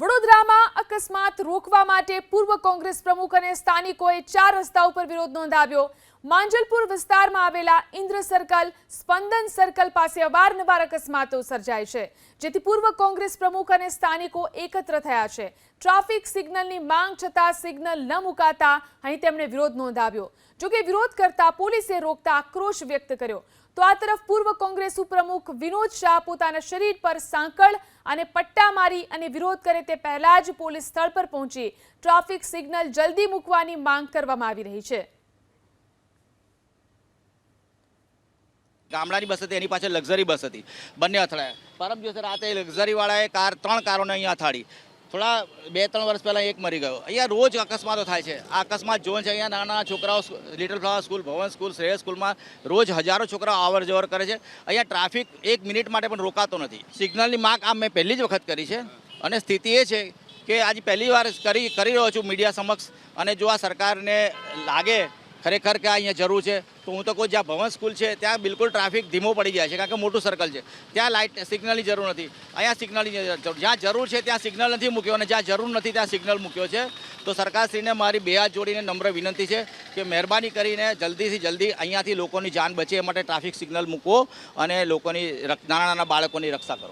વડોદરામાં અકસ્માત રોકવા માટે પૂર્વ કોંગ્રેસ પ્રમુખ અને સ્થાનિકોએ 4 રસ્તા ઉપર વિરોધ નોંધાવ્યો। માંજલપુર વિસ્તારમાં આવેલા ઇન્દ્ર સર્કલ, સ્પંદન સર્કલ પાસે અવારનવાર અકસ્માતો સર્જાય છે, જેથી પૂર્વ કોંગ્રેસ પ્રમુખ અને સ્થાનિકો એકત્ર થયા છે। ટ્રાફિક સિગ્નલની માંગ છતાં સિગ્નલ ન મુકાતા અહીં તેમણે વિરોધ નોંધાવ્યો। જો કે વિરોધ કરતા પોલીસે રોકતા આક્રોશ વ્યક્ત કર્યો। તો આ તરફ પૂર્વ કોંગ્રેસ ઉપપ્રમુખ વિનોદ શાહ પોતાના શરીર પર સાંકળ અને પટ્ટા મારી અને વિરોધ કરે તે પહેલા જ પોલીસ સ્થળ પર પહોંચી ટ્રાફિક સિગ્નલ જલ્દી મૂકવાની માંગ કરવામાં આવી રહી છે। ગામડાની બસ હતી, એની પાછળ લક્ઝરી બસ હતી, બંને અથડાયા। પરમ દિવસે રાતે લક્ઝરીવાળાએ 3 કારોને અહીંયા અથાડી। થોડા 2-3 વર્ષ પહેલાં એક મરી ગયો। અહીંયા રોજ અકસ્માતો થાય છે। આ અકસ્માત ઝોન છે। અહીંયા નાના છોકરાઓ લિટલ ફ્લાવર સ્કૂલ, ભવન સ્કૂલ, શ્રેયસ સ્કૂલમાં રોજ હજારો છોકરાઓ અવર જવર કરે છે। અહીંયા ટ્રાફિક 1 મિનિટ માટે પણ રોકાતો નથી। સિગ્નલની માંગ આ મેં પહેલી જ વખત કરી છે અને સ્થિતિ એ છે કે આજે પહેલી વાર કરી રહ્યો છું મીડિયા સમક્ષ। અને જો આ સરકારને લાગે ખરેખર કે અહીંયા જરૂર છે તો હું તો કહું જ્યાં ભવન સ્કૂલ છે ત્યાં બિલકુલ ટ્રાફિક ધીમો પડી જાય છે, કારણ કે મોટું સર્કલ છે, ત્યાં લાઇટ સિગ્નલની જરૂર નથી। અહીંયા સિગ્નલની જરૂર, જ્યાં જરૂર છે ત્યાં સિગ્નલ નથી મૂક્યો અને જ્યાં જરૂર નથી ત્યાં સિગ્નલ મૂક્યો છે। તો સરકારશ્રીને મારી 2 હાથ જોડીને નમ્ર વિનંતી છે કે મહેરબાની કરીને જલ્દીથી જલ્દી અહીંયાથી લોકોની જાન બચે એ માટે ટ્રાફિક સિગ્નલ મૂકો અને લોકોની નાના બાળકોની રક્ષા કરો।